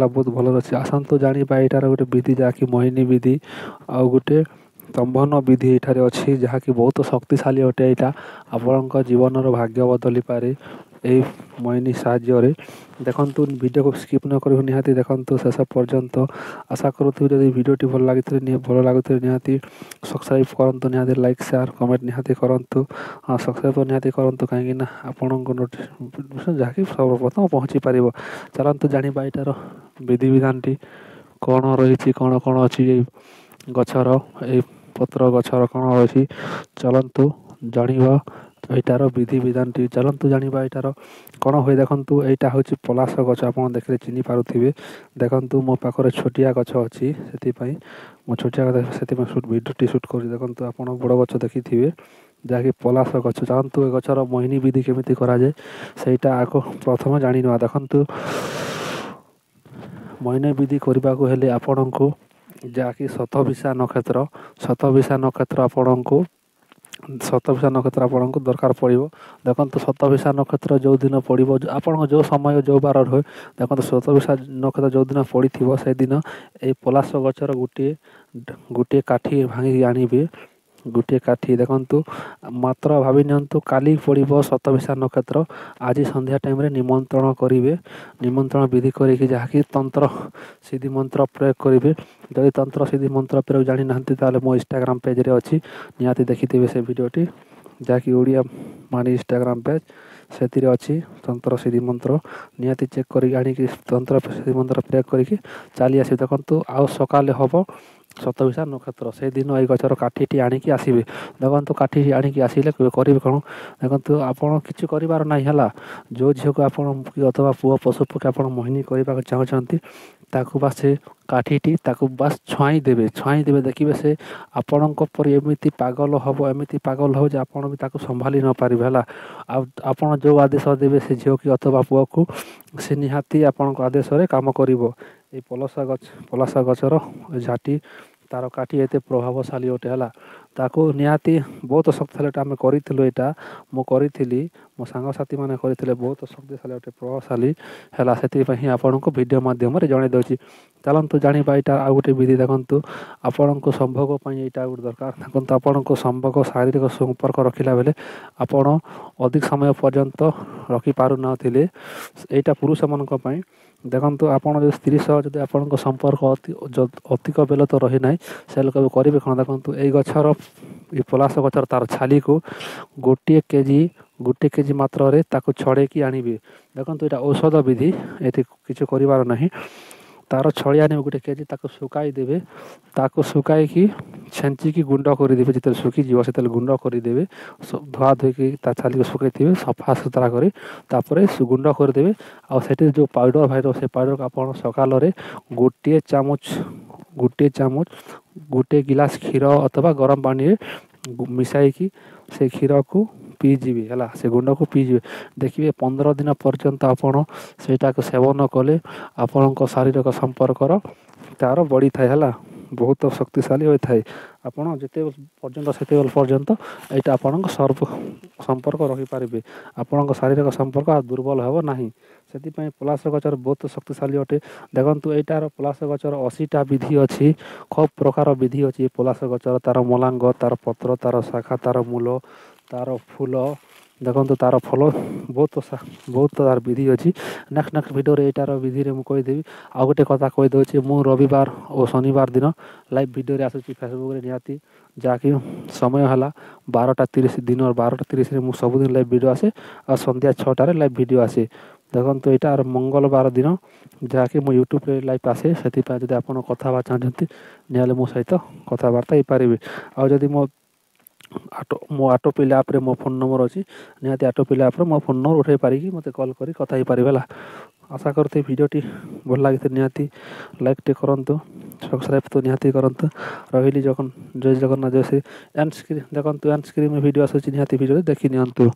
गला बहुत भल अच्छे आसतु जाना यार गोटे विधि जहाँकि मोहिनी विधि आउ गोटे स्तंभन विधि ये अच्छी जहाँकि बहुत शक्तिशाली अटे यहाँ आपण जीवन भाग्य बदली पारे यही मोहिनी साहाय्य देखु वीडियो को स्किप न कर निहाती देखु शेष पर्यंत आशा करूँ जब वीडियोटी भल लगुले निहाती सब्सक्राइब करंतु निहाती लाइक शेयर कमेंट निहाती करंतु सब्सक्राइब तो निहाती करंतु कहीं आपण जहाँकि सर्वप्रथम पहुँची पार चलतु जाना यार विधि विधान कौन रही कौन कौन अच्छी गचर ये पत्र गचर कौन अच्छी चलतु जाना यार विधि विधान चलतु जाना यार कौन हुए देखु यहाँ हूँ पलाश गच आप देखते चिन्ह पारे देखु मो पाखे छोटिया गच अच्छी से मो छोटिया गच से भिडियोटी सुट कर देखु आप बड़ गच देखी थे जहाँकि पलाश गच चलतु ए गचर मोहिनी विधि केमी कराए सहीटा आग प्रथम जाणी ना देखु मोहिनी विधि करने को हेले आपण को जहाँकि शतभिषा नक्षत्र आपण को शतभिषा नक्षत्र आपको दरकार पड़ो देखो शतभिषा नक्षत्र जो दिन पड़ो आप जो समय जो बार रहे देखो शतभिषा नक्षत्र जो दिन पड़ी से दिन ये पलाश गचर गोटे गोटे काठी भांगी आनिबे गोटे काठी देखु मात्र भावी नियंतु काली पड़ो शतभिषा नक्षत्र आज संध्या टाइम रे निमंत्रण करेंगे निमंत्रण विधि करी जहाँकि तंत्र सिद्धि मंत्र प्रयोग करेंगे जदि तंत्र सिद्धि मंत्र प्रयोग जानी ना मो इंस्टाग्राम पेज रे अच्छी निहाती देखी से वीडियोटी जहाँकि ओडिया मानी इंस्टाग्राम पेज से अच्छी तंत्र सिद्धि मंत्र निहाती चेक कर तंत्र सिद्धि मंत्र प्रयोग करके चली आस देखु आउ सकाले हम शतभिषा नक्षत्र से दिन ये गचर काठी आणिकी आसवे देखो काठी आणिकी आसिले करेंगे कौन देखो आपड़ कि करार ना है जो झील को आप अथवा पुओ पशु पक्षी आप मोहिनी करने चाहते ताकू बास से काठी बास छुआईदेवे देखिए से आपण एमती पागल हम एमती पागल हम आप भी संभाली न पारे है आप जो आदेश देवे से झील की अथवा पुओ को से निहाती आपण आदेश काम कर पलाश गचर झाटी तार काठी एत प्रभावशाली अटे है ताकू निहाती बहुत शक्तिशाली आम करूँ यहाँ मुझे मो सांगसाथी मैंने करते बहुत शक्तिशाली अटे प्रभावशाली है से आपण को वीडियो मध्यम जन दूसरी चलतु जाना यहाँ आउ गोटे विधि देखु आपण को संभोग यहाँ गोटे दरकार देखो आपण को संभोग शारीरिक संपर्क रखिला बेले आपण अधिक समय पर्यंत रखिपार नथिले यहाँ पुरुष मानी देखो आपड़ स्त्री सह जब आप संपर्क अधिक बेल तो रही ना से लोग करेंगे कौन देखो ये गचर ये पलाश गचर तार छाली को गोटे केजी मात्र छड़े की आनिबे देखो यहाँ औषध विधि ये किसी करार ना तार छड़ी आने गोटे केजी सुखाई देवे सुखाई छेंचिकी गुंड करदे जिते सुखीज से गुंड करदे धुआ धोई छाली को सुखई थे सफा सुतरा कर गुंड करदे आठ जो पाउडर भाई से पाउडर को आप सकाल गोटे चामच गोटे गिलास क्षीर अथवा गरम पानी मिसाई से क्षीर को पीजिए है से गुंड को पीजिए देखिए 15 दिन पर्यंत आपण सेटा को सेवन कले आपण शारीरिक संपर्क तार बढ़ी थाए है बहुत शक्तिशाली होता है आपड़ जिते पर्यंत से पर्यंत यहाँ आपण संपर्क रखिपारे आपण शारीरिक संपर्क दुर्बल हे ना से पलाश गचर बहुत शक्तिशाली अटे देखो यार पलाश गचर 80टा विधि अच्छी खूब प्रकार विधि अच्छी पलाश गचर तार मलांग तार पत्र तार शाखा तार मूल तार फूल देखो तार फल बहुत तार विधि अच्छी नेक्स्ट वीडियो यार विधि रे मुझे आउ गोटे कथा कहीदे मु रविवार और शनिवार दिन लाइव वीडियो आसूँ फेसबुक रे निहाती जहाँकि समय है 12:30 दिन 12:30 मुझे सबुदिन लाइव वीडियो आसे और संध्या 6टार लाइव वीडियो आसे देखो यहाँ मंगलवार दिन जहाँकि मो यूट्यूब रे लाइव आसे से जब आप कथा चाहते निहाले मो सहित कथबार्ता हो पारे आदि मो ऑटो पिला आप मो फोन नंबर अच्छी निहाती ऑटो पिला आप मो फोन नंबर उठे पारिकी मत कॉल करी कथा हो पारे आशा करते वीडियोटी भल लगी निहाती लाइक टे करंतु सब्सक्राइब तो निहाती करंतु रही जय जगन्नाथ जय श्री एंड स्क्रीन देखो एंड स्क्रीन में वीडियो आसूँ निहाती वीडियो देखी नियंतु।